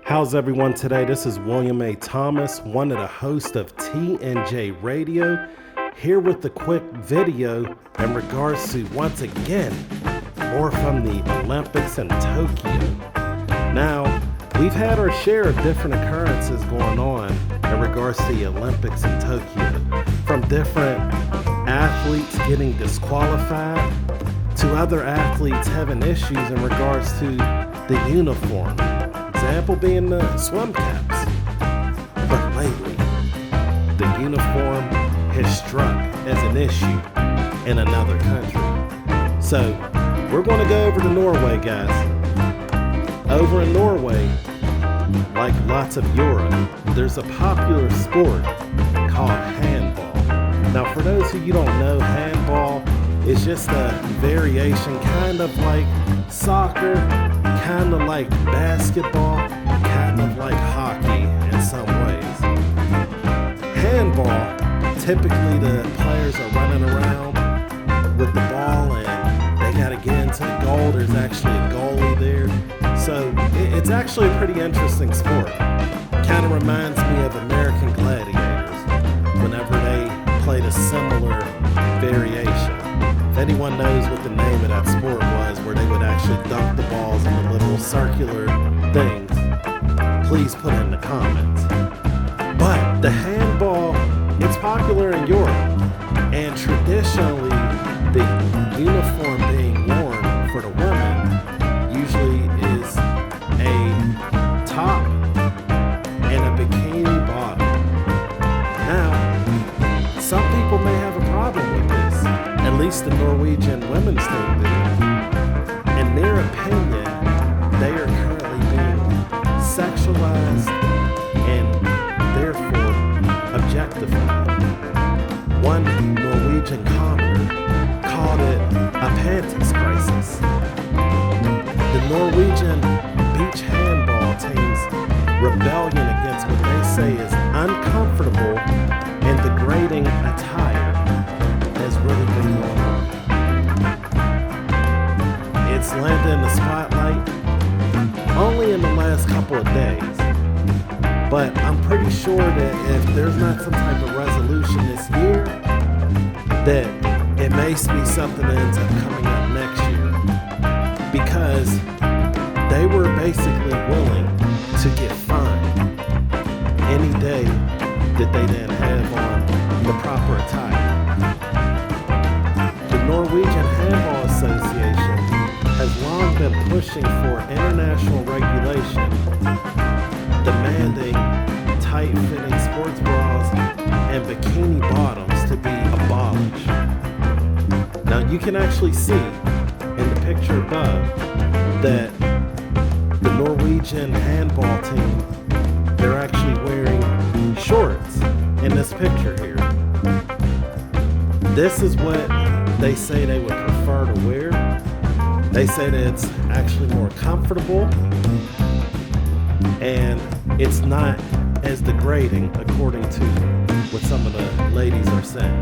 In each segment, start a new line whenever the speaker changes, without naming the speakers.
How's everyone today? This is William A. Thomas, one of the hosts of T&J Radio, here with a quick video in regards to, once again, more from the Olympics in Tokyo. Now, we've had our share of different occurrences going on in regards to the Olympics in Tokyo, from different athletes getting disqualified to other athletes having issues in regards to the uniform. Example being the swim caps. But lately, the uniform has struck as an issue in another country. So, we're going to go over to Norway, guys. Over in Norway, like lots of Europe, there's a popular sport called handball. Now, for those of you who don't know, handball is just a variation, kind of like soccer, kind of like basketball, kind of like hockey in some ways. Handball, typically the players are running around with the ball and they got to get into the goal. There's actually a goalie there. So it's actually a pretty interesting sport. Kind of reminds me of American Gladiators whenever they played a similar variation. If anyone knows what the name of that sport was, where they would actually dunk the balls in the little circular things, please put it in the comments. But the handball, it's popular in Europe, and traditionally the uniform being worn for the women usually is a top and a bikini bottom. Now, some people may have a problem with this. At least the Norwegian women's team do. In their opinion, they are currently being sexualized and therefore objectified. One Norwegian commenter called it a panties crisis. The Norwegian beach handball team's rebellion against what they say is uncomfortable and degrading attire has really been going on. It's landed in the spotlight only in the last couple of days, but I'm pretty sure that if there's not some type of resolution this year, that it may be something that ends up coming up next year, because they were basically willing to get fined any day that they didn't have on the proper attire. The Norwegian Handball Association has long been pushing for international regulation demanding tight-fitting sports bras and bikini bottoms to be abolished. Now you can actually see in the picture above that the Norwegian handball team, they're actually wearing shorts in this picture here. This is what they say they would prefer to wear. They say that it's actually more comfortable and it's not as degrading, according to what some of the ladies are saying.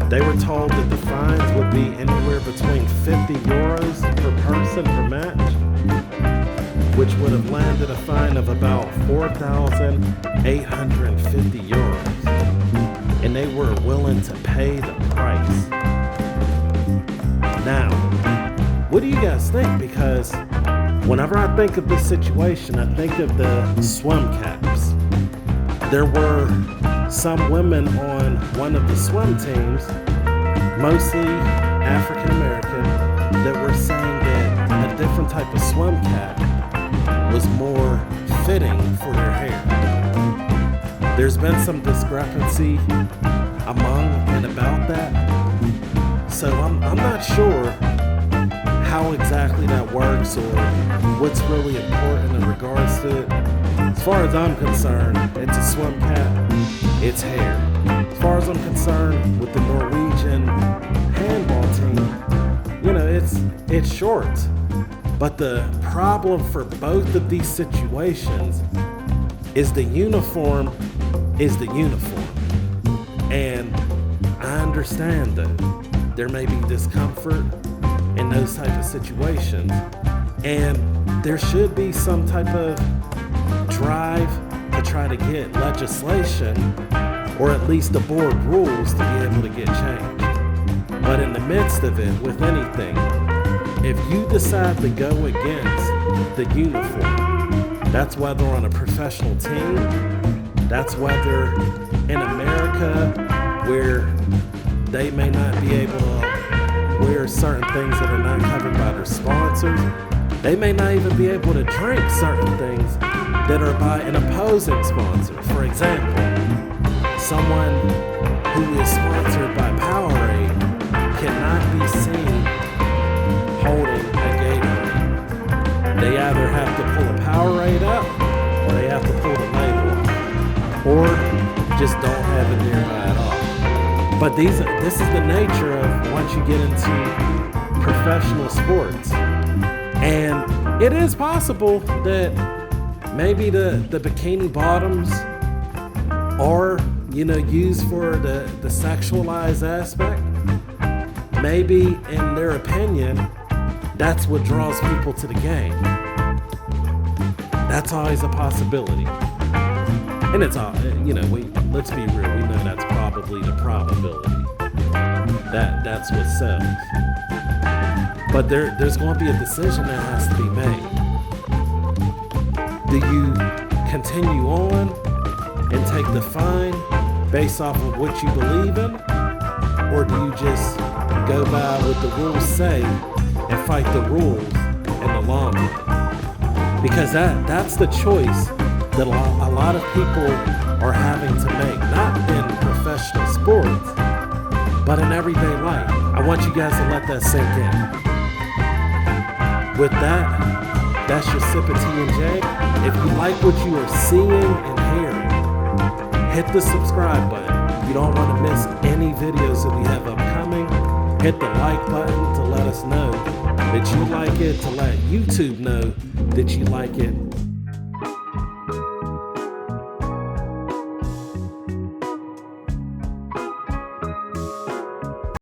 They were told that the fines would be anywhere between 50 euros per person per match, which would have landed a fine of about 4,850 euros. And they were willing to pay the price. Now, what do you guys think? Because whenever I think of this situation, I think of the swim caps. There were some women on one of the swim teams, mostly African American, that were saying that a different type of swim cap was more fitting for their hair. There's been some discrepancy among and about that. So I'm not sure how exactly that works or what's really important in regards to it. As far as I'm concerned, it's a swim cap, it's hair. As far as I'm concerned with the Norwegian handball team, you know, it's shorts. But the problem for both of these situations is the uniform is the uniform. And I understand that there may be discomfort in those type of situations. And there should be some type of drive to try to get legislation or at least the board rules to be able to get changed. But in the midst of it, with anything, if you decide to go against the uniform, that's whether on a professional team, that's whether in America where they may not be able to wear certain things that are not covered by their sponsors, they may not even be able to drink certain things that are by an opposing sponsor. For example, someone who is sponsored by Powerade cannot be seen holding a Gatorade. They either have to pull a Powerade up or they have to pull the label up, or just don't have it nearby at all. But this is the nature of once you get into professional sports. And it is possible that maybe the bikini bottoms are, used for the sexualized aspect. Maybe in their opinion, that's what draws people to the game. That's always a possibility. And it's all, let's be real, we know that's probably the probability. That's what sells. But there's going to be a decision that has to be made. Do you continue on and take the fine based off of what you believe in? Or do you just go by what the rules say and fight the rules in the long run? Because that's the choice that a lot of people are having to make, not in professional sports, but in everyday life. I want you guys to let that sink in. With that, that's your sip of T&J. If you like what you are seeing and hearing, hit the subscribe button. You don't want to miss any videos that we have upcoming. Hit the like button to let us know that you like it, to let YouTube know that you like it.